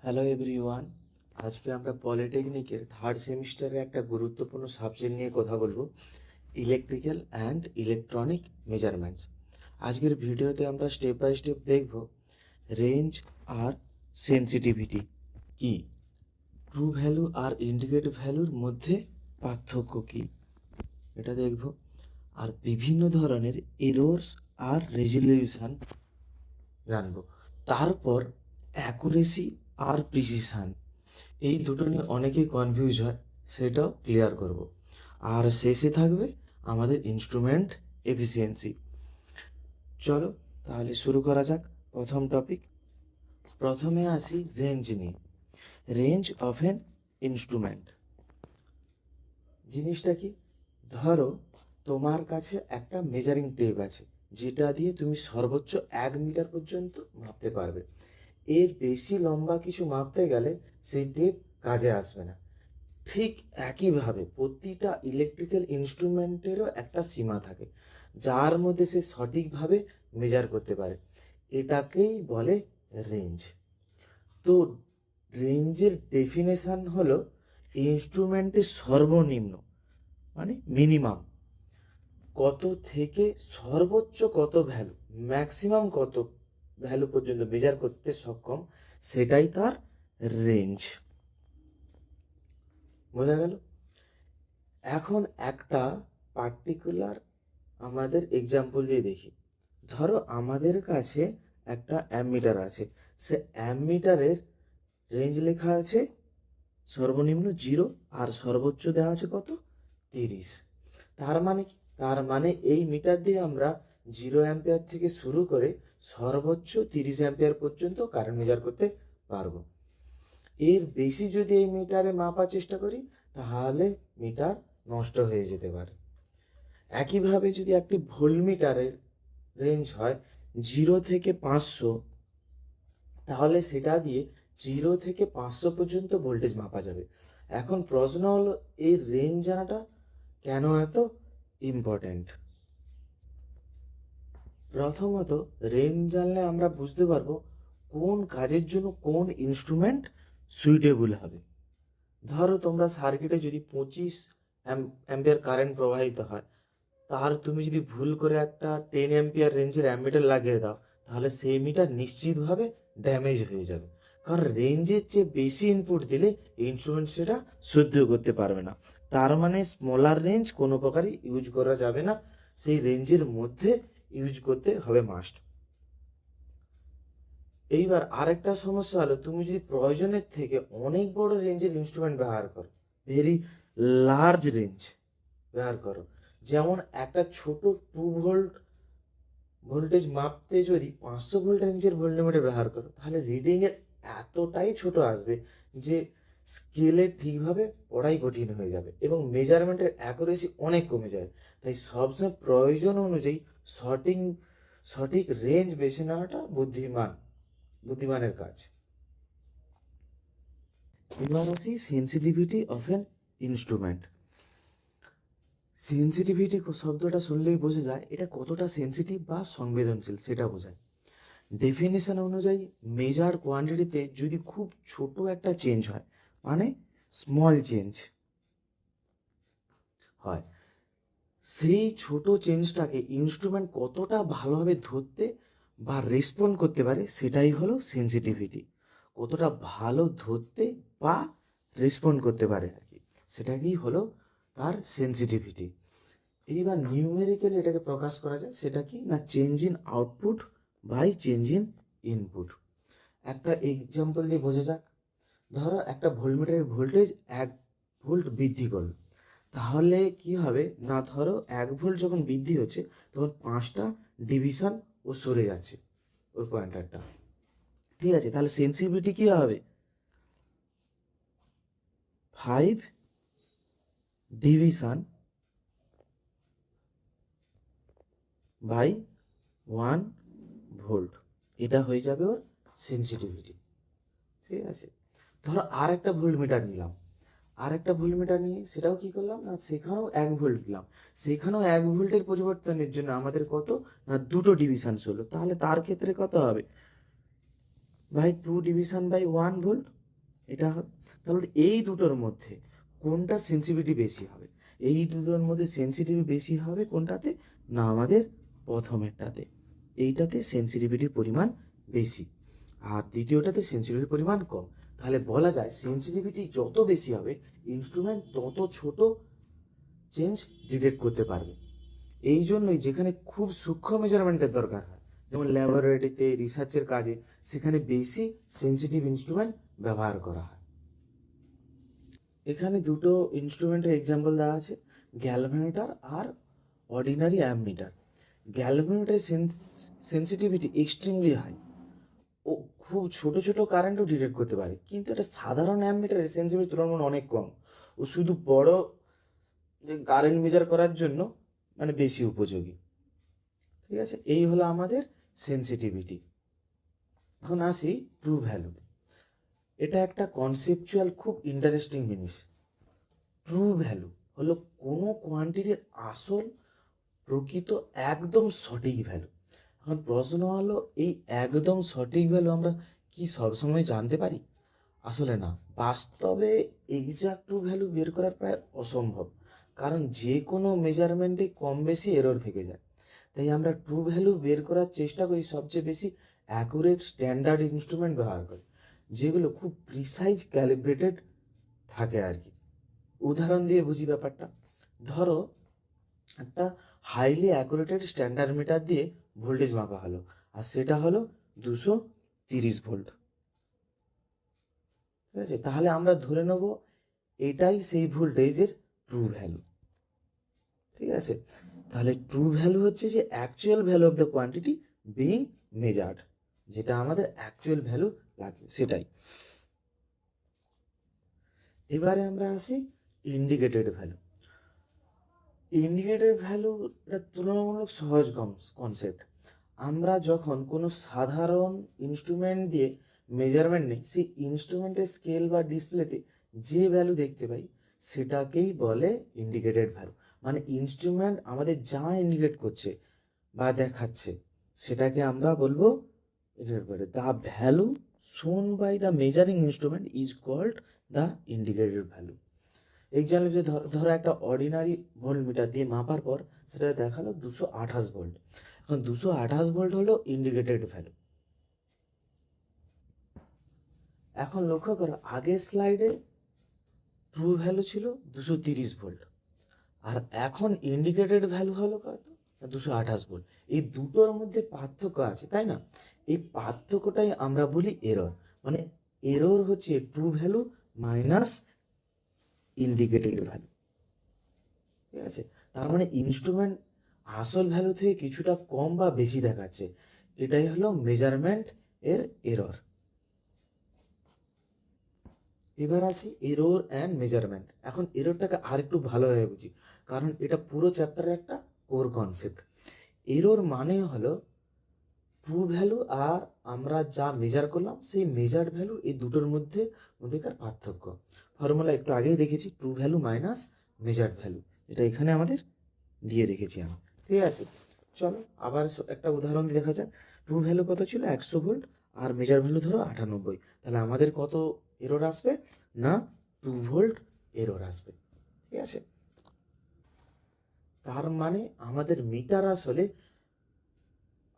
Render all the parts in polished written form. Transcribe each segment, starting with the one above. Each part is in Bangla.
হ্যালো এভরিওয়ান, আজকে আমরা পলিটেকনিকের থার্ড সেমিস্টারে একটা গুরুত্বপূর্ণ সাবজেক্ট নিয়ে কথা বলবো, ইলেকট্রিক্যাল অ্যান্ড ইলেকট্রনিক মেজারমেন্টস। আজকের ভিডিওতে আমরা স্টেপ বাই স্টেপ দেখব রেঞ্জ আর সেন্সিটিভিটি কি, ট্রু ভ্যালু আর ইন্ডিকেটিভ ভ্যালুর মধ্যে পার্থক্য কি, এটা দেখব। আর বিভিন্ন ধরনের এরর্স আর রেজলিউশন জানবো। তারপর অ্যাকুরেসি আর প্রিসিশন, এই দুটো নিয়ে অনেকেই কনফিউজ হয়, সেটাও ক্লিয়ার করব। আর শেষে থাকবে আমাদের ইনস্ট্রুমেন্ট এফিসিয়েন্সি। চলো তাহলে শুরু করা যাক। প্রথম টপিক, প্রথমে আসি রেঞ্জ নিয়ে। রেঞ্জ অফ এন ইনস্ট্রুমেন্ট জিনিসটা কি? ধরো তোমার কাছে একটা মেজারিং টেপ আছে, যেটা দিয়ে তুমি সর্বোচ্চ 1 মিটার পর্যন্ত মাপতে পারবে। এর বেশি লম্বা কিছু মাপতে গেলে সেই টেপ কাজে আসবে না। ঠিক একইভাবে প্রতিটা ইলেকট্রিক্যাল ইনস্ট্রুমেন্টেরও একটা সীমা থাকে, যার মধ্যে সে সঠিকভাবে মেজার করতে পারে। এটাকেই বলে রেঞ্জ। তো রেঞ্জের ডেফিনেশন হলো ইনস্ট্রুমেন্টের সর্বনিম্ন মানে মিনিমাম কত থেকে সর্বোচ্চ কত ভ্যালু, ম্যাক্সিমাম কত ভ্যালু পর্যন্ত মেজার করতে সক্ষম, সেটাই তার রেঞ্জ। বোঝা গেল? এখন একটা পার্টিকুলার আমাদের এক্সাম্পল দিয়ে দেখি। ধরো আমাদের কাছে একটা অ্যামমিটার আছে, সে অ্যামমিটারের রেঞ্জ লেখা আছে সর্বনিম্ন 0 আর সর্বোচ্চ দেওয়া আছে কত, 30। তার মানে কি? তার মানে এই মিটার দিয়ে আমরা 0 অ্যাম্পিয়ার থেকে শুরু করে সর্বোচ্চ 30 অ্যাম্পিয়ার পর্যন্ত কারেন্ট মেজার করতে পারবো। এর বেশি যদি এই মিটারে মাপার চেষ্টা করি, তাহলে মিটার নষ্ট হয়ে যেতে পারে। একইভাবে যদি একটি ভোল্টমিটারের রেঞ্জ হয় 0 থেকে 500, তাহলে সেটা দিয়ে 0 থেকে 500 পর্যন্ত ভোল্টেজ মাপা যাবে। এখন প্রশ্ন হলো, এই রেঞ্জ জানাটা কেন এত ইম্পর্ট্যান্ট? প্রথমত, রেঞ্জ জানলে আমরা বুঝতে পারবো কোন কাজের জন্য কোন ইনস্ট্রুমেন্ট সুইটেবল হবে। ধরো তোমরা সার্কিটে যদি 25 অ্যাম্পিয়ার কারেন্ট প্রবাহিত হয়, তার তুমি যদি ভুল করে একটা 10 অ্যাম্পিয়ার রেঞ্জের অ্যামমিটার লাগিয়ে দাও, তাহলে সেই মিটার নিশ্চিতভাবে ড্যামেজ হয়ে যাবে। কারণ রেঞ্জের চেয়ে বেশি ইনপুট দিলে ইনস্ট্রুমেন্ট সেটা সহ্য করতে পারবে না। তার মানে স্মলার রেঞ্জ কোনো প্রকারই ইউজ করা যাবে না, সেই রেঞ্জের মধ্যে ইউজ করতে হবে মাস্ট। এইবার আরেকটা সমস্যা হলো, তুমি যদি প্রয়োজনের থেকে অনেক বড় রেঞ্জের ইনস্ট্রুমেন্ট ব্যবহার করো, ভেরি লার্জ রেঞ্জ ব্যবহার করো, যেমন একটা ছোট 2 ভোল্ট ভোল্টেজ মাপতে যদি 500 ভোল্ট রেঞ্জের ভোল্টমিটার ব্যবহার করো, তাহলে রিডিংয়ের এতটাই ছোট আসবে যে স্কেলে ঠিকভাবে পড়াই কঠিন হয়ে যাবে এবং মেজারমেন্টের অ্যাকুরেসি অনেক কমে যায়। তাই সবসময় প্রয়োজন অনুযায়ী সঠিক রেঞ্জ বেছে নেওয়াটা বুদ্ধিমানের কাজ। এবার আসি sensitivity of an instrument. Sensitivity শব্দটা শুনলেই বোঝা যায় এটা কতটা সেন্সিটিভ বা সংবেদনশীল, সেটা বোঝায়। ডেফিনেশন অনুযায়ী মেজার কোয়ান্টিটিতে যদি খুব ছোট একটা চেঞ্জ হয়, মানে স্মল চেঞ্জ হয়, সেই ছোট চেঞ্জটাকে ইনস্ট্রুমেন্ট কতটা ভালোভাবে ধরতে বা রেসপন্ড করতে পারে, সেটাই হলো সেন্সিটিভিটি। কতটা ভালো ধরতে বা রেসপন্ড করতে পারে আর কি, সেটাকেই হলো তার সেন্সিটিভিটি। এইবার নিউমেরিক্যালি এটাকে প্রকাশ করা যায়, সেটা কি না, change in output by change in input. একটা এক্সাম্পল দিয়ে বোঝা যাক। ধরো একটা ভোল্টমিটারের ভোল্টেজ 1 ভোল্ট বৃদ্ধি করলো, তাহলে কি হবে না, ধরো 1 ভোল্ট যখন বৃদ্ধি হচ্ছে, তখন 5টা ডিভিশন ও সরে যাচ্ছে ওর পয়েন্টারটা। ঠিক আছে, তাহলে সেন্সিটিভিটি কি হবে, 5 ডিভিশন বাই 1 ভোল্ট, এটা হয়ে যাবে ওর সেন্সিটিভিটি। ঠিক আছে, ধরো আর একটা ভোল্টমিটার নিয়ে সেটাও কি করলাম না, সেখানেও 1 ভোল্ট দিলাম, সেখানেও 1 ভোল্টের পরিবর্তনের জন্য আমাদের কত না, 2টো ডিভিশন হলো, তাহলে তার ক্ষেত্রে কত হবে, বাই 2 ডিভিশন বাই 1 ভোল্ট, এটা হবে। তাহলে এই দুটোর মধ্যে কোনটা সেন্সিটিভিটি বেশি হবে? এই দুটোর মধ্যে সেন্সিটিভিটি বেশি হবে কোনটাতে? না আমাদের প্রথমেরটাতে, এইটাতে সেন্সিটিভিটির পরিমাণ বেশি, আর দ্বিতীয়টাতে সেন্সিটিভিটির পরিমাণ কম। তাহলে বলা যায় সেন্সিটিভিটি যত বেশি হবে ইনস্ট্রুমেন্ট তত ছোট চেঞ্জ ডিটেক্ট করতে পারবে। এই জন্যই যেখানে খুব সূক্ষ্ম মেজারমেন্টের দরকার হয়, যেমন ল্যাবরেটরিতে রিসার্চের কাজে, সেখানে বেশি সেন্সিটিভ ইনস্ট্রুমেন্ট ব্যবহার করা হয়। এখানে দুটো ইনস্ট্রুমেন্টের এক্সাম্পল দেওয়া আছে, গ্যালভানোমিটার আর অর্ডিনারি অ্যামমিটার। গ্যালভানোমিটারের সেন্সিটিভিটি এক্সট্রিমলি হাই, ও খুব ছোট ছোট কারেন্টও ডিটেক্ট করতে পারে, কিন্তু একটা সাধারণ অ্যামমিটারের সেন্সিটিভিটি তুলনামূলক অনেক কম, ও শুধু বড় যে কারেন্ট মেজার করার জন্য মানে বেশি উপযোগী। ঠিক আছে, এই হলো আমাদের সেন্সিটিভিটি। এখন আসি ট্রু ভ্যালু। এটা একটা কনসেপচুয়াল খুব ইন্টারেস্টিং জিনিস। ট্রু ভ্যালু হলো কোনো কোয়ান্টিটির আসল প্রকৃত একদম সঠিক ভ্যালু। এখন প্রশ্ন হলো এই একদম সঠিক ভ্যালু আমরা কি সবসময় জানতে পারি? আসলে না, বাস্তবে এক্সাক্ট ট্রু ভ্যালু বের করার প্রায় অসম্ভব, কারণ যে কোনো মেজারমেন্টে কম বেশি এরর থেকে যায়। তাই আমরা ট্রু ভ্যালু বের করার চেষ্টা করি সবচেয়ে বেশি অ্যাকুরেট স্ট্যান্ডার্ড ইনস্ট্রুমেন্ট ব্যবহার করি, যেগুলো খুব প্রিসাইজ ক্যালিব্রেটেড থাকে আর কি। উদাহরণ দিয়ে বুঝি ব্যাপারটা। ধরো একটা হাইলি অ্যাকুরেটেড স্ট্যান্ডার্ড মিটার দিয়ে ভোল্টেজ মাপা হলো, আর সেটা হলো 230 ভোল্ট। ঠিক আছে, তাহলে আমরা ধরে নেব এটাই সেই ভোল্টেজের ট্রু ভ্যালু। ঠিক আছে, তাহলে ট্রু ভ্যালু হচ্ছে যে actual value of the quantity being measured, যেটা আমাদের অ্যাকচুয়াল ভ্যালু লাগে সেটাই। এবারে আমরা আসি ইন্ডিকেটেড ভ্যালু। ইন্ডিকেটেড ভ্যালু এটা তুলনামূলক সহজ কনসেপ্ট। আমরা যখন কোনো সাধারণ ইনস্ট্রুমেন্ট দিয়ে মেজারমেন্ট নিই, সেই ইনস্ট্রুমেন্টের স্কেল বা ডিসপ্লেতে যে ভ্যালু দেখতে পাই সেটাকেই বলে ইন্ডিকেটেড ভ্যালু। মানে ইনস্ট্রুমেন্ট আমাদের যা ইন্ডিকেট করছে বা দেখাচ্ছে সেটাকে আমরা বলবো the value shown by the measuring instrument is called the indicated value. Example যে ধরো একটা অর্ডিনারি ভোল্ট মিটার দিয়ে মাপার পর সেটা দেখালো 228 ভোল্ট। এখন 228 ভোল্ট হলো ইন্ডিকেটেড ভ্যালু। এখন লক্ষ্য করো আগের স্লাইডে ট্রু ভ্যালু ছিল 230 ভোল্ট, আর এখন ইন্ডিকেটেড ভ্যালু হলো কত? 228 ভোল্ট। এই দুটোর মধ্যে পার্থক্য আছে, তাই না? এই পার্থক্যটাই আমরা বলি এরর। মানে এরর হচ্ছে true value minus indicated value. ঠিক আছে, তার মানে ইনস্ট্রুমেন্ট আসল ভ্যালু থেকে কিছুটা কম বা বেশি দেখাচ্ছে, এটাই হলো মেজারমেন্ট এর এরর। এবার আসি এরর অ্যান্ড মেজারমেন্ট। এখন এররটাকে আর একটু ভালোভাবে বুঝি, কারণ এটা পুরো চ্যাপ্টারের একটা কোর কনসেপ্ট। এরর মানে হলো ট্রু ভ্যালু আর আমরা যা মেজার করলাম সেই মেজার্ড ভ্যালু, এই দুটোর মধ্যেকার পার্থক্য। ফর্মুলা একটু আগেই দেখেছি, true value minus measured value, এটা এখানে আমাদের দিয়ে রেখেছি আমি। ঠিক আছে, চলো আবার একটা উদাহরণ দিয়ে দেখা যাক। ট্রু ভ্যালু কত ছিল? 100 ভোল্ট, আর মেজার ভ্যালু ধরো 98। তাহলে আমাদের কত এরর আসবে? না 2 ভোল্ট এরর আসবে। ঠিক আছে, তার মানে আমাদের মিটার আসলে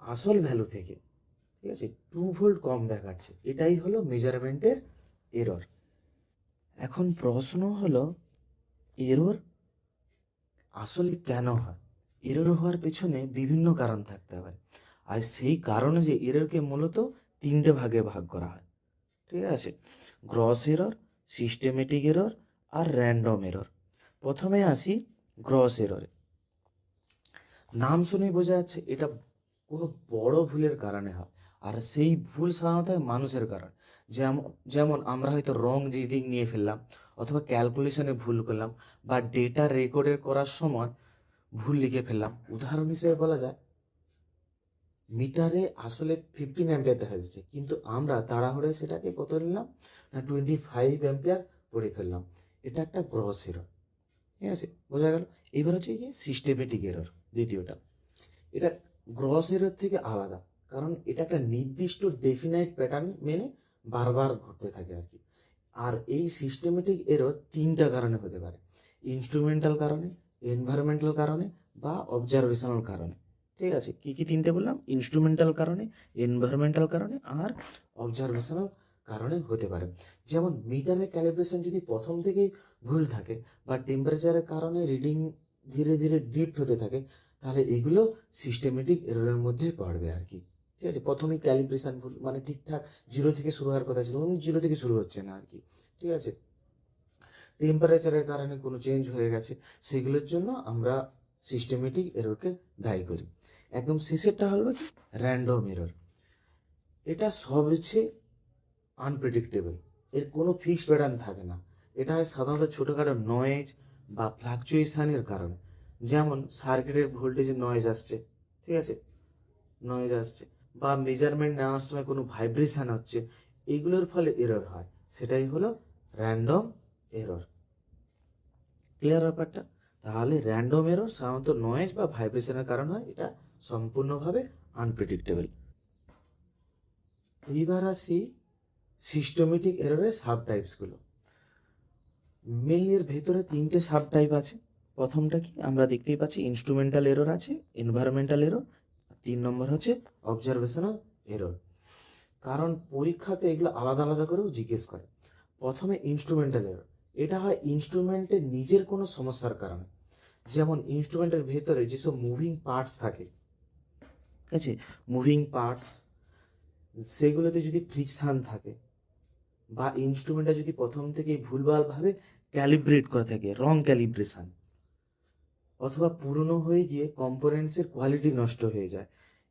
আসল ভ্যালু থেকে, ঠিক আছে, 2 ভোল্ট কম দেখাচ্ছে, এটাই হলো মেজারমেন্টের এরর। এখন প্রশ্ন হলো এরর আসলে কেন হয়? এরর হওয়ার পেছনে বিভিন্ন কারণ থাকতে পারে, আর সেই কারণে যে এররকে মূলত 3টে ভাগে ভাগ করা হয়। ঠিক আছে, গ্রস এরর, সিস্টেমেটিক এরর আর র্যান্ডম এরর। প্রথমে আসি গ্রস এররে। নাম শুনেই বোঝা যাচ্ছে এটা কোনো বড় ভুলের কারণে হয়, আর সেই ভুল সাধারণত হয় মানুষের কারণে। যেমন যেমন আমরা হয়তো রং রিডিং নিয়ে ফেললাম, অথবা ক্যালকুলেশনে ভুল করলাম, বা ডেটা রেকর্ডের করার সময় ভুল লিখে ফেললাম। উদাহরণ হিসেবে বলা যায় মিটারে আসলে 15 অ্যাম্পিয়ার দেখা যাচ্ছে, কিন্তু আমরা তাড়াহুড়ে সেটাকে কত নিলাম না 25 অ্যাম্পিয়ার পড়ে ফেললাম। এটা একটা গ্রস এরর। ঠিক আছে, বোঝা গেল। এবার হচ্ছে যে সিস্টেমেটিক এরর, দ্বিতীয়টা। এটা গ্রস এরর থেকে আলাদা, কারণ এটা একটা নির্দিষ্ট ডেফিনাইট প্যাটার্ন মেনে বারবার ঘটতে থাকে আর কি। আর এই সিস্টেমেটিক এরর তিনটা কারণে হতে পারে: ইনস্ট্রুমেন্টাল কারণে, এনভায়রনমেন্টাল কারণে বা অবজারভেশনাল কারণে। ঠিক আছে, কি কি তিনটে বললাম? ইনস্ট্রুমেন্টাল কারণে, এনভায়রনমেন্টাল কারণে আর অবজারভেশনাল কারণে হতে পারে। যেমন মিটারের ক্যালিব্রেশন যদি প্রথম থেকেই ভুল থাকে বা টেম্পারেচারের কারণে রিডিং ধীরে ধীরে ড্রিফট হতে থাকে, তাহলে এগুলো সিস্টেমেটিক এররের মধ্যে পড়বে আর কি। ঠিক আছে, প্রথমেই ক্যালিব্রেশন ভুল, মানে ঠিকঠাক 0 থেকে শুরু হওয়ার কথা ছিল, 0 থেকে শুরু হচ্ছে না আর কি। ঠিক আছে, টেম্পারেচারের কারণে কোনো চেঞ্জ হয়ে গেছে, সেগুলোর জন্য আমরা সিস্টেমেটিক এররকে দায়ী করি। একদম শেষেরটা হলো র্যান্ডম এরর। এটা সবচেয়ে আনপ্রেডিক্টেবল, এর কোনো ফিক্সড প্যাটার্ন থাকে না। এটা হয় সাধারণত ছোটোখাটো নয়েজ বা ফ্লাকচুয়েশনের কারণে, যেমন সার্কিটের ভোল্টেজে নয়েজ আসছে, ঠিক আছে, নয়েজ আসছে, বা মেজারমেন্ট নেওয়ার সময় কোনো ভাইব্রেশন হচ্ছে, এগুলোর ফলে এরর হয়, সেটাই হলো র্যান্ডম এরর। ক্লিয়ার ব্যাপারটা? তাহলে র্যান্ডম এরর সাধারণত নয়েজ বা ভাইব্রেশনের কারণ হয়, এটা সম্পূর্ণভাবে আনপ্রেডিক্টেবল। এইবার আসি সিস্টেমেটিক এররের সাব টাইপসগুলো। মেইনলি এর ভেতরে তিনটে সাব টাইপ আছে। প্রথমটা কি আমরা দেখতেই পাচ্ছি, ইনস্ট্রুমেন্টাল এরর আছে, এনভায়রনমেন্টাল এরর, 3 নম্বর হচ্ছে অবজারভেশনাল এরর। কারণ পরীক্ষাতে এগুলো আলাদা আলাদা করেও জিজ্ঞেস করে। প্রথমে ইনস্ট্রুমেন্টাল এরর, এটা হয় ইনস্ট্রুমেন্টের নিজের কোনো সমস্যার কারণে। যেমন ইনস্ট্রুমেন্টের ভেতরে যেসব মুভিং পার্টস থাকে, ঠিক আছে, মুভিং পার্টস, সেগুলোতে যদি ফ্রিকশন থাকে বা ইনস্ট্রুমেন্টটা যদি প্রথম থেকেই ভুলভালভাবে ক্যালিব্রেট করা থাকে, রং ক্যালিব্রেশন, অথবা পুরনো হয়ে গিয়ে কম্পোনেন্টসের কোয়ালিটি নষ্ট হয়ে যায়,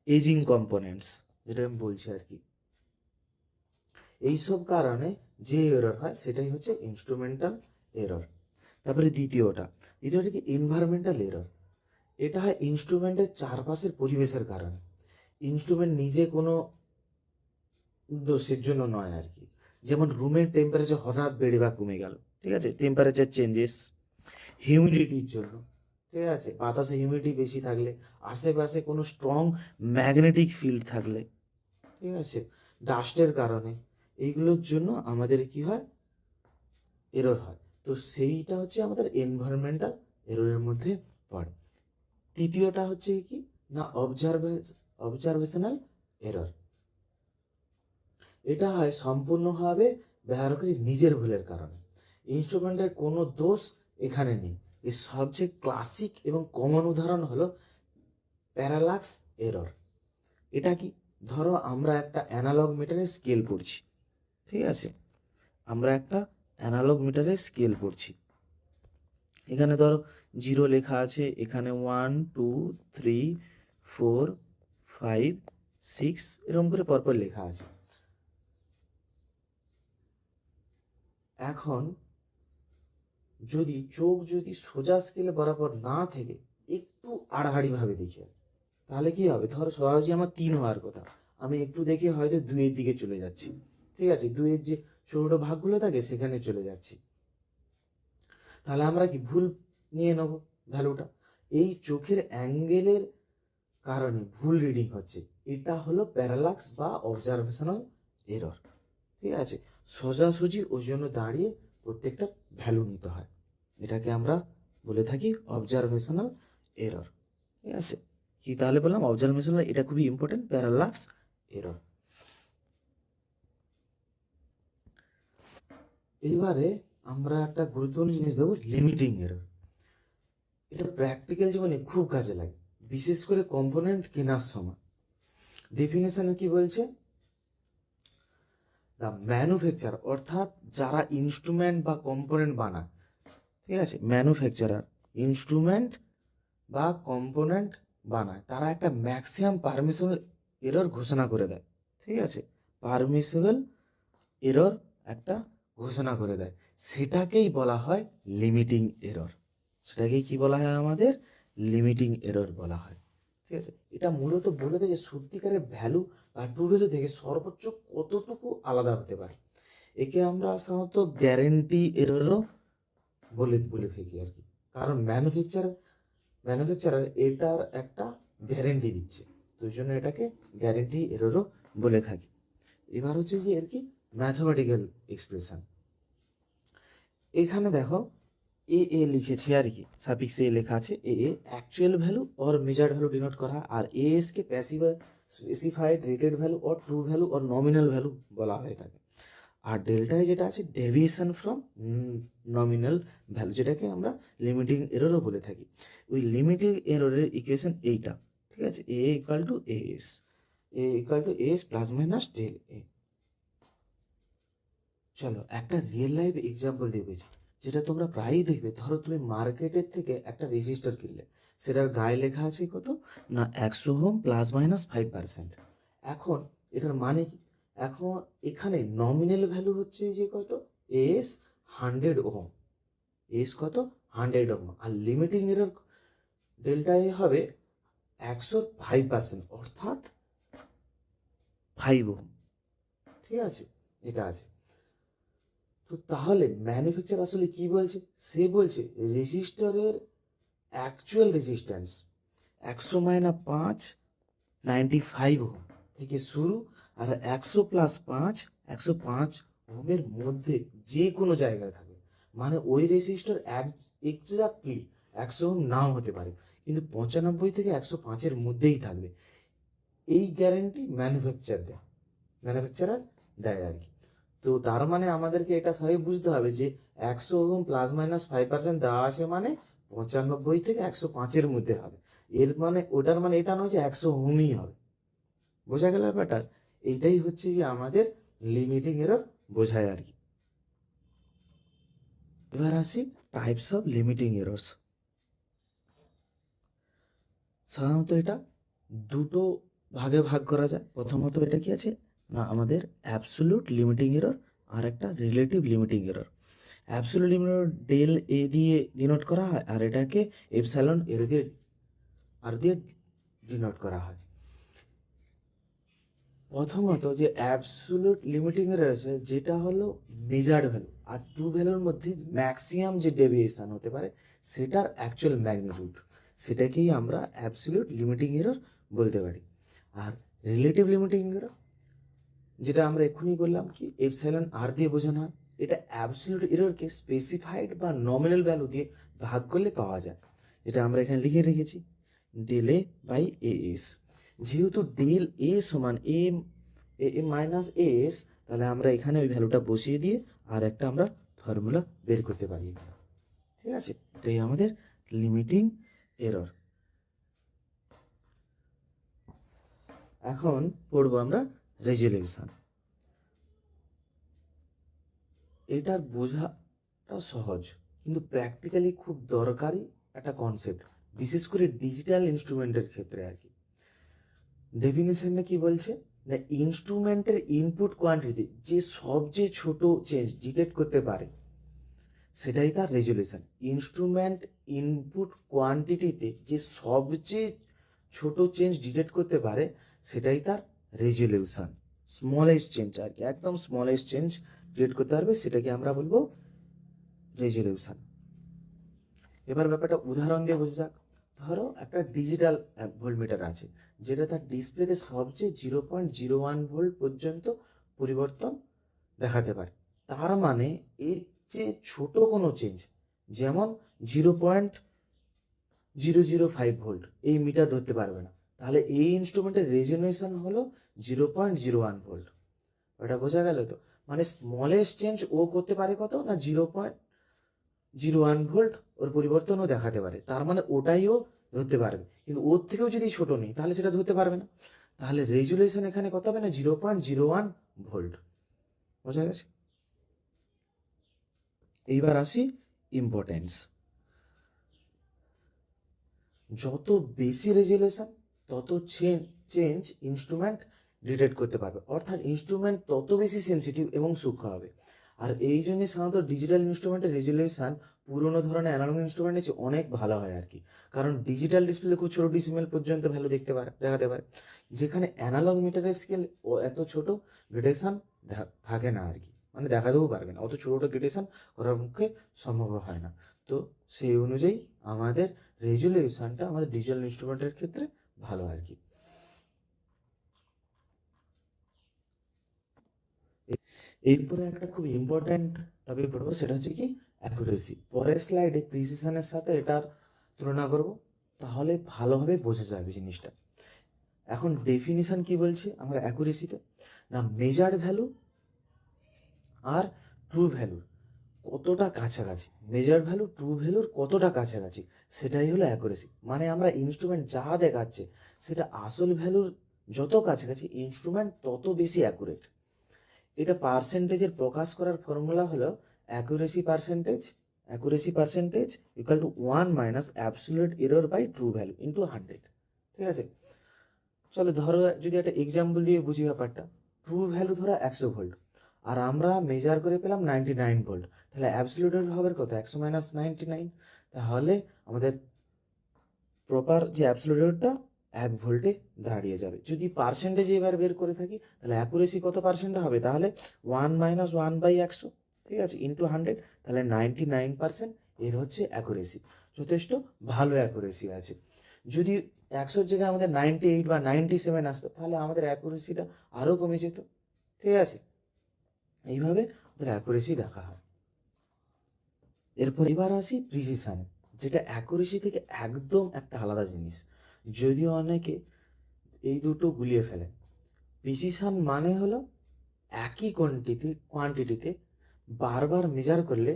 এজিং কম্পোনেন্টস যেটা আমি বলছি আর কি, এইসব কারণে যে এরর হয় সেটাই হচ্ছে ইনস্ট্রুমেন্টাল এরর। তারপরে দ্বিতীয়টা কি এনভায়রনমেন্টাল এরর। এটা হয় ইনস্ট্রুমেন্টের চারপাশের পরিবেশের কারণে, ইনস্ট্রুমেন্ট নিজে কোনো দোষের জন্য নয় আর কি। যেমন রুমের টেম্পারেচার হঠাৎ বেড়ে বা কমে গেল, ঠিক আছে, টেম্পারেচার চেঞ্জেস, হিউমিডিটির জন্য, ঠিক আছে, বাতাসে হিউমিডিটি বেশি থাকলে, আশেপাশে কোনো স্ট্রং ম্যাগনেটিক ফিল্ড থাকলে, ঠিক আছে, ডাস্টের কারণে, এইগুলোর জন্য আমাদের কি হয়, এরর হয়। তো সেইটা হচ্ছে আমাদের এনভায়রনমেন্টাল এররের মধ্যে পড়ে। তৃতীয়টা হচ্ছে কি না, অবজারভেশনাল এরর। এটা হয় সম্পূর্ণভাবে ব্যবহারকারী নিজের ভুলের কারণে, ইনস্ট্রুমেন্টের কোনো দোষ এখানে নেই। এর সবচেয়ে ক্লাসিক এবং কমন উদাহরণ হলো প্যারালাক্স এরর। এটা কি, ধরো আমরা একটা অ্যানালগ মিটারের স্কেল পড়ছি, ঠিক আছে, আমরা একটা অ্যানালগ মিটারের স্কেল পড়ছি, এখানে ধরো 0 লেখা আছে, এখানে 1 2 3 4 5 6 এরকম করে পরপর লেখা আছে। এখন চোখ যদি সোজা স্কেলে বরাবর না থেকে একটু আড়াআড়ি ভাবে দেখি, তাহলে কি হবে, ধরো সহজে আমার 3 হওয়ার কথা, আমি একটু দেখে হয়তো 2-এর দিকে চলে যাচ্ছি, ঠিক আছে, 2-এর যে ছোট ভাগগুলো থাকে সেখানে চলে যাচ্ছি, তাহলে আমরা কি ভুল নিয়ে নেব ভ্যালুটা। এই চোখের অ্যাঙ্গেলের কারণে ভুল রিডিং হচ্ছে, এটা হলো প্যারালাক্স বা অবজারভেশনাল এরর। ঠিক আছে, সোজাসুজি ওই জন্য দাঁড়িয়ে প্রত্যেকটা ভ্যালু নিতে হয়, এটাকে আমরা বলে থাকি অবজারভেশনাল এরর। ঠিক আছে, কি তাহলে বললাম অবজারভেশনাল, এটা খুবই ইম্পর্টেন্ট, প্যারালাক্স এরর। এবারে আমরা একটা গুরুত্বপূর্ণ জিনিস দেবো, লিমিটিং এরর। এটা প্র্যাকটিক্যাল জীবনে খুব কাজে লাগে, বিশেষ করে কম্পোনেন্ট কেনার সময়। ডেফিনেশনে কি বলছে, দ্য ম্যানুফ্যাকচার, অর্থাৎ যারা ইনস্ট্রুমেন্ট বা কম্পোনেন্ট বানায়, ঠিক আছে, ম্যানুফ্যাকচারার ইনস্ট্রুমেন্ট বা কম্পোনেন্ট বানায়, তারা একটা ম্যাক্সিমাম পারমিসিবল এরর ঘোষণা করে দেয়, ঠিক আছে, পারমিসিবল এরর একটা ঘোষণা করে দেয়, সেটাকেই বলা হয় লিমিটিং এরর। সেটাকেই কি বলা হয়, আমাদের লিমিটিং এরর বলা হয়। ঠিক আছে, এটা মূলত বলে দেয় যে সত্যিকারের ভ্যালু বা ট্রু ভ্যালু থেকে সর্বোচ্চ কতটুকু আলাদা হতে পারে। একে আমরা সাধারণত গ্যারেন্টি এররও বলে থাকি আর কি, কারণ ম্যানুফ্যাকচারার এটার একটা গ্যারেন্টি দিচ্ছে, তো ওই জন্য এটাকে গ্যারেন্টি এররও বলে থাকি। এবার হচ্ছে যে এর কি ম্যাথমেটিক্যাল এক্সপ্রেশন। এখানে দেখো এ লিখেছি আর কি, সাফিক্স এ লেখা আছে, actual value or measured value denote করা, আর এস কে passive specified rated value or true value or nominal value বলা হয় এটাকে। আর ডেল্টায় যেটা আছে ডেভিয়েশন ফ্রম নমিনাল ভ্যালু, যেটাকে আমরা লিমিটিং এররও বলে থাকি। ওই লিমিটিং এররের ইকুয়েশন এইটা, ঠিক আছে, A equal to S plus minus del A. চলো একটা রিয়েল লাইফ এক্সাম্পল দিয়ে বুঝি, যেটা তোমরা প্রায়ই দেখবে। ধরো তুমি মার্কেটের থেকে একটা রেজিস্টার কিনলে, সেটার গায়ে লেখা আছে কত না 100 ওহম প্লাস মাইনাস 5%। এখন এটার মানে কি, এখন এখানে নমিনাল ভ্যালু হচ্ছে যে কত এস 100 ওহম, এস কত 100 ওহম, আর লিমিটিং এরর ডেল্টা এ হবে 105%, অর্থাৎ 5 ওহম। ঠিক আছে, এটা আছে। তো তাহলে ম্যানুফ্যাকচার আসলে কি বলছে, সে বলছে রেজিস্টারের অ্যাকচুয়াল রেজিস্ট্যান্স 100 মাইনাস 5 95 ওহম থেকে শুরু, আর 100 প্লাস 5 105 ওহমের মধ্যে যে কোনো জায়গায় থাকবে। মানে ওই রেজিস্টার এক্সাক্টলি 100 ওহম নাও হতে পারে, কিন্তু 95 থেকে 105-এর মধ্যেই থাকবে। এই গ্যারেন্টি ম্যানুফ্যাকচারার দেয় আর কি। তো তার মানে আমাদেরকে এটা সবাই বুঝতে হবে যে 100 ওহম প্লাস মাইনাস 5% দেওয়া আছে, মানে 95 থেকে 105-এর মধ্যে হবে। এর মানে ওটার মানে এটা নয় যে 100 ওহমই হবে। বোঝা গেল ব্যাপারটা? এইটাই হচ্ছে যে আমাদের লিমিটিং এরর বোঝায় আর কি। এবার আসি টাইপস অফ লিমিটিং এরর্স। সাধারণত এটা দুটো ভাগে ভাগ করা যায়। প্রথমত এটা কি আছে না আমাদের অ্যাবসোলিউট লিমিটিং এরর আর একটা relative limiting error. Absolute limiting error del A দিয়ে ডিনোট করা হয়, আর এটাকে এপসাইলন এর দিয়ে ডিনোট করা হয়। প্রথমত যে অ্যাবসোলিউট লিমিটিং এরর আছে, যেটা হলো মেজার্ড ভ্যালু আর ট্রু ভ্যালুর মধ্যে ম্যাক্সিমাম যে ডেভিয়েশন হতে পারে সেটার অ্যাকচুয়াল ম্যাগনিটিউড, সেটাকেই আমরা অ্যাবসোলিউট লিমিটিং এরর বলতে পারি। আর রিলেটিভ লিমিটিং এরর, যেটা আমরা এক্ষুনি বললাম কি এপসাইলন আর দিয়ে বোঝানো হয়, এটা অ্যাবসোলিউট এররকে স্পেসিফাইড বা নমিনাল ভ্যালু দিয়ে ভাগ করলে পাওয়া যায়। এটা আমরা এখানে লিখে রেখেছি ডেল এ বাই এস। যেহেতু ডেল এ সমান এ মাইনাস এস, তাহলে আমরা এখানে ওই ভ্যালুটা বসিয়ে দিয়ে আর একটা আমরা ফর্মুলা বের করতে পারি। ঠিক আছে, এটাই আমাদের লিমিটিং এরর। এখন পড়বো আমরা রেজলিউশন। এটার বোঝাটা সহজ, কিন্তু প্র্যাকটিক্যালি খুব দরকারি একটা কনসেপ্ট, বিশেষ করে ডিজিটাল ইনস্ট্রুমেন্টের ক্ষেত্রে আর কি। ডেফিনেশনে কি বলছে না, ইনস্ট্রুমেন্টের ইনপুট কোয়ান্টিটি যে সবচেয়ে ছোট চেঞ্জ ডিটেক্ট করতে পারে সেটাই তার রেজলিউশন। ইনস্ট্রুমেন্ট ইনপুট কোয়ান্টিটিতে যে সবচেয়ে ছোট চেঞ্জ ডিটেক্ট করতে পারে সেটাই তার রেজলিউশন। স্মলেস্ট চেঞ্জ আর কি, একদম স্মলেস্ট চেঞ্জ ডিটেক্ট করতে পারবে, সেটাকে আমরা বলবো রেজলিউশন। এবার ব্যাপারটা উদাহরণ দিয়ে বোঝা যাক। ধরো একটা ডিজিটাল ভোল্টমিটার আছে, যেটা তার ডিসপ্লেতে সবচেয়ে 0.01 ভোল্ট পর্যন্ত পরিবর্তন দেখাতে পারে। তার মানে এর চেয়ে ছোট কোনো চেঞ্জ, যেমন 0.005 ভোল্ট, এই মিটার ধরতে পারবে না। তাহলে এই ইনস্ট্রুমেন্টের রেজলিউশন হলো 0.01 ভোল্ট। ওটা বোঝা গেল তো? মানে স্মলেস্ট চেঞ্জ ও করতে পারে কত না 0.01 ভোল্ট, ওর পরিবর্তনও দেখাতে পারে। তার মানে ওটাইও ধরতে পারবে, কিন্তু ওর থেকেও যদি ছোট নেই তাহলে সেটা ধরতে পারবে না। তাহলে রেজুলেশন এখানে কত হবে না 0.01 ভোল্ট। বোঝা গেছে? এইবার আসি ইম্পর্টেন্স। যত বেশি রেজুলেশন তত চেঞ্জ ইনস্ট্রুমেন্ট ডিটেক্ট করতে পারবে, অর্থাৎ ইনস্ট্রুমেন্ট তত বেশি সেন্সিটিভ এবং সূক্ষ্ম হবে। আর এই জন্য সাধারণত ডিজিটাল ইনস্ট্রুমেন্টের রেজুলেশন পুরোনো ধরনের অ্যানালগ ইনস্ট্রুমেন্টের চেয়ে অনেক ভালো হয় আর কি। কারণ ডিজিটাল ডিসপ্লে খুব ছোটো ডিসিমেল পর্যন্ত ভ্যালু দেখাতে পারে, যেখানে অ্যানালগ মিটারের স্কেল ও এত ছোট গ্রেডেশন থাকে না আর কি, মানে দেখাতেও পারবে না, অত ছোটো গ্রেডেশন করার পক্ষে সম্ভব হয় না। তো সেই অনুযায়ী আমাদের রেজুলেশনটা আমাদের ডিজিটাল ইনস্ট্রুমেন্টের ক্ষেত্রে ভালো আর কি। এরপরে একটা খুব ইম্পর্ট্যান্ট টপিক পড়বো, সেটা হচ্ছে কি অ্যাকুরেসি। পরের স্লাইডে প্রিসিশনের সাথে এটার তুলনা করব, তাহলে ভালোভাবে বোঝা যাবে জিনিসটা। এখন ডেফিনিশন কি বলছে আমরা অ্যাকুরেসিতে, না মেজার্ড ভ্যালু আর ট্রু ভ্যালু কতটা কাছাকাছি, মেজার ভ্যালু ট্রু ভ্যালুর কতটা কাছাকাছি, সেটাই হলো অ্যাকুরেসি। মানে আমরা ইনস্ট্রুমেন্ট যা দেখাচ্ছে সেটা আসল ভ্যালুর যত কাছাকাছি, ইনস্ট্রুমেন্ট তত বেশি অ্যাকুরেট। এটা পার্সেন্টেজের প্রকাশ করার ফর্মুলা হলো accuracy percentage equal to 1 minus absolute error by true value into 100। ঠিক আছে, চলো ধরো যদি একটা এক্সাম্পল দিয়ে বুঝি ব্যাপারটা। ট্রু ভ্যালু ধরো 100 ভোল্ট, আর আমরা মেজার করে পেলাম 99 ভোল্ট, তাহলে অ্যাবসলিউট হবে কত, 100 মাইনাস 99। তাহলে আমাদের প্রপার যে অ্যাবসলিউটটা 1 ভোল্টে দাঁড়িয়ে যাবে। যদি পার্সেন্টেজ এবার বের করে থাকি, তাহলে অ্যাকুরেসি কত পার্সেন্ট হবে, তাহলে 1 মাইনাস 1 বাই 100, ঠিক আছে, ইন্টু 100, তাহলে 99% এর হচ্ছে অ্যাকুরেসি। যথেষ্ট ভালো অ্যাকুরেসি আছে। যদি 100-র জায়গায় আমাদের 98 বা 97 আসতো, তাহলে আমাদের অ্যাকুরেসিটা আরও কমে যেত। ঠিক আছে, এইভাবে আমাদের অ্যাকুরেসি দেখা হয়। এরপর এবার আসি প্রিসিশন, যেটা অ্যাকুরেসি থেকে একদম একটা আলাদা জিনিস, যদিও অনেকে এই দুটো গুলিয়ে ফেলে। প্রিসিশন মানে হলো একই কোয়ান্টিটিতে বারবার মেজার করলে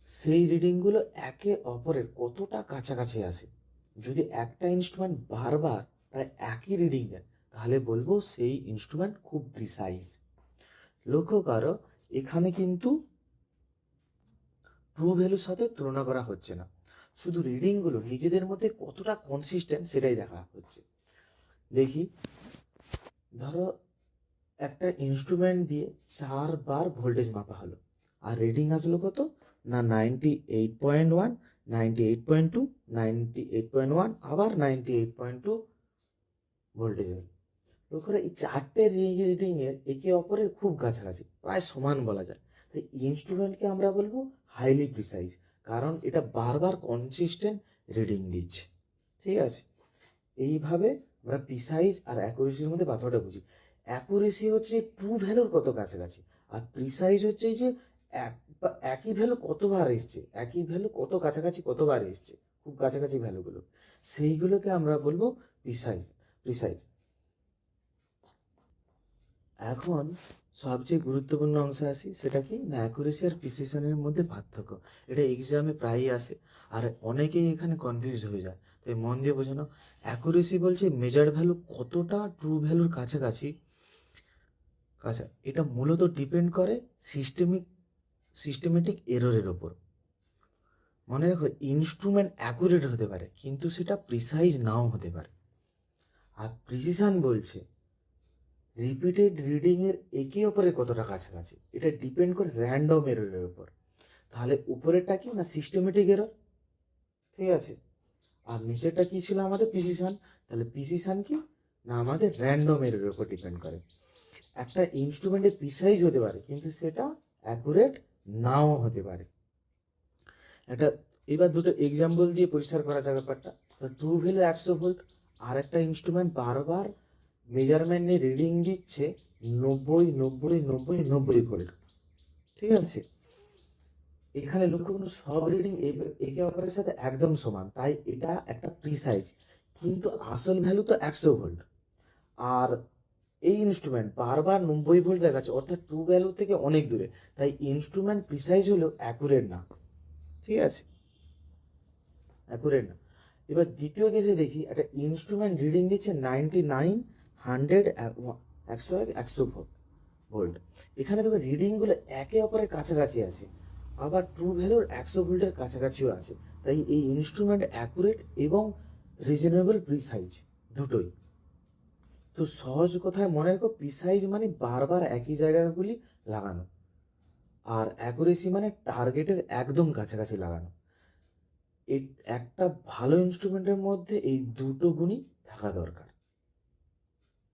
সেই রিডিংগুলো একে অপরের কতটা কাছাকাছি আসে। যদি একটা ইনস্ট্রুমেন্ট বারবার প্রায় একই রিডিং দেয়, তাহলে বলবো সেই ইনস্ট্রুমেন্ট খুব প্রিসাইজ। লক্ষ্য করো, এখানে কিন্তু ট্রু ভ্যালুর সাথে তুলনা করা হচ্ছে না, শুধু রিডিংগুলো নিজেদের মধ্যে কতটা কনসিস্টেন্ট সেটাই দেখা হচ্ছে। দেখি, ধরো একটা ইনস্ট্রুমেন্ট দিয়ে 4 বার ভোল্টেজ মাপা হলো, আর রিডিং আসলো কত, না 98.1, 98.2, 98.1, আবার 98.2 ভোল্টেজ হলো। লক্ষ্য করে এই চারটে রিডিংয়ের একে অপরের খুব কাছাকাছি, প্রায় সমান বলা যায়। তাই ইনস্ট্রুমেন্টকে আমরা বলবো হাইলি প্রিসাইজ, কারণ এটা বারবার কনসিস্টেন্ট রিডিং দিচ্ছে। ঠিক আছে, এইভাবে আমরা প্রিসাইজ আর অ্যাকুরেসির মধ্যে পার্থক্যটা বুঝি। অ্যাকুরেসি হচ্ছে ট্রু ভ্যালুর কত কাছাকাছি, আর প্রিসাইজ হচ্ছে যে একই ভ্যালু কতবার এসছে, একই ভ্যালু কত কাছাকাছি কতবার এসছে, খুব কাছাকাছি ভ্যালুগুলো, সেইগুলোকে আমরা বলবো প্রিসাইজ। এখন সবচেয়ে গুরুত্বপূর্ণ অংশে আসি, সেটা কি না অ্যাকুরেসি আর প্রিসিশনের মধ্যে পার্থক্য। এটা এক্সামে প্রায়ই আসে, আর অনেকেই এখানে কনফিউজ হয়ে যায়। তাই মন দিয়ে বোঝানো, অ্যাকুরেসি বলছে মেজার্ড ভ্যালু কতটা ট্রু ভ্যালুর কাছাকাছি। এটা মূলত ডিপেন্ড করে সিস্টেমেটিক এররের ওপর। মনে রাখো, ইনস্ট্রুমেন্ট অ্যাকুরেট হতে পারে, কিন্তু সেটা প্রিসাইজ নাও হতে পারে। আর প্রিসিশন বলছে রিপিটেড রিডিংয়ের একে অপরের কতটা কাছাকাছি, এটা ডিপেন্ড করে র্যান্ডম এররের উপর। তাহলে উপরেরটা কি না সিস্টেমেটিক এরর, ঠিক আছে, আর নিচেরটা কি ছিল আমাদের প্রিসিশন। তাহলে প্রিসিশন কি না আমাদের র্যান্ডম এররের উপর ডিপেন্ড করে। একটা ইনস্ট্রুমেন্টের প্রিসাইজ হতে পারে, কিন্তু সেটা অ্যাকুরেট নাও হতে পারে। একটা এবার দুটো এক্সাম্পল দিয়ে পরিষ্কার করা যায় ব্যাপারটা। ট্রু ভ্যালু 100 ভোল্ট, আর একটা ইনস্ট্রুমেন্ট বারবার মেজারমেন্ট নিয়ে রিডিং দিচ্ছে 90 ভোল্ট। ঠিক আছে, এখানে লক্ষ্য করুন সব রিডিং একে অপরের সাথে একদম সমান, তাই এটা একটা প্রিসাইজ, কিন্তু আসল ভ্যালু তো 100 ভোল্ট। আর এই ইনস্ট্রুমেন্ট বারবার 90 ভোল্ট দেখাচ্ছে, অর্থাৎ ট্রু ভ্যালু থেকে অনেক দূরে, তাই ইনস্ট্রুমেন্ট প্রিসাইজ হলেও অ্যাকুরেট না। ঠিক আছে, অ্যাকুরেট না। এবার দ্বিতীয় কেসে দেখি, একটা ইনস্ট্রুমেন্ট রিডিং দিচ্ছে 99, 100, 100 ভোল্ট। এখানে দেখো রিডিংগুলো একে অপরের কাছাকাছি আছে, আবার ট্রু ভ্যালুর 100 ভোল্টের কাছাকাছিও আছে। তাই এই ইনস্ট্রুমেন্ট অ্যাকুরেট এবং রিজনেবল প্রিসাইজ দুটোই। তো সহজ কথায় মনে রাখো, প্রিসাইজ মানে বারবার একই জায়গাগুলি লাগানো, আর অ্যাকুরেসি মানে টার্গেটের একদম কাছাকাছি লাগানো। এই একটা ভালো ইনস্ট্রুমেন্টের মধ্যে এই দুটো গুণই থাকা দরকার।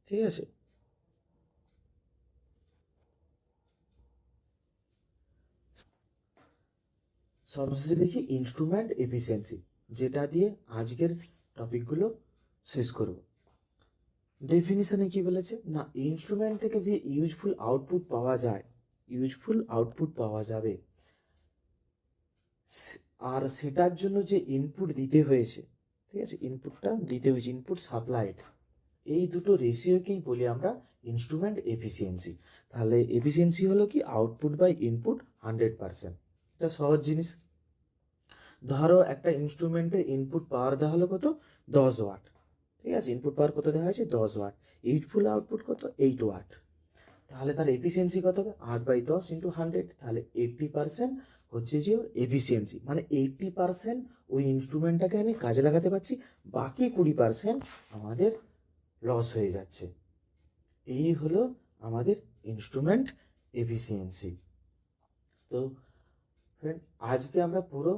ঠিক আছে, সবশেষে দেখি ইনস্ট্রুমেন্ট এফিসিয়েন্সি, যেটা দিয়ে আজকের টপিকগুলো শেষ করব। ডেফিনিশনে কি বলেছে না, ইনস্ট্রুমেন্ট থেকে যে ইউজফুল আউটপুট পাওয়া যায়, ইউজফুল আউটপুট পাওয়া যাবে, আর সেটার জন্য যে ইনপুট দিতে হয়েছে, ঠিক আছে, ইনপুটটা দিতে হয়েছে, ইনপুট সাপ্লাইড, এই দুটো রেশিওকেই বলি আমরা ইনস্ট্রুমেন্ট এফিসিয়েন্সি। তাহলে এফিসিয়েন্সি হলো কি আউটপুট বাই ইনপুট 100%। এটা সহজ জিনিস। ধরো একটা ইনস্ট্রুমেন্টের ইনপুট পাওয়ার দেওয়া হলো কত, 10 ওয়াট, ঠিক আছে, ইনপুট পাওয়ার কত দেওয়া হয়েছে, 10 ওয়াট, ইউজফুল আউটপুট কত, 8 ওয়াট। তাহলে তার এফিসিয়েন্সি কত হবে, 8/10 × 100, তাহলে 80% হচ্ছে যে এফিসিয়েন্সি, মানে 80% ওই ইনস্ট্রুমেন্টটাকে আমি কাজে লাগাতে পারছি, বাকি 20% আমাদের লস হয়ে যাচ্ছে। এই হলো আমাদের ইনস্ট্রুমেন্ট এফিসিয়েন্সি। তো ফ্রেন্ড, আজকে আমরা পুরো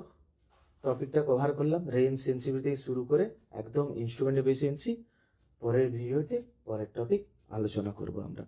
টপিকটা কভার করলাম, রেঞ্জ সেন্সিটিভিটি থেকে শুরু করে একদম ইনস্ট্রুমেন্ট এফিসিয়েন্সি। পরের ভিডিওতে পরের টপিক আলোচনা করব আমরা।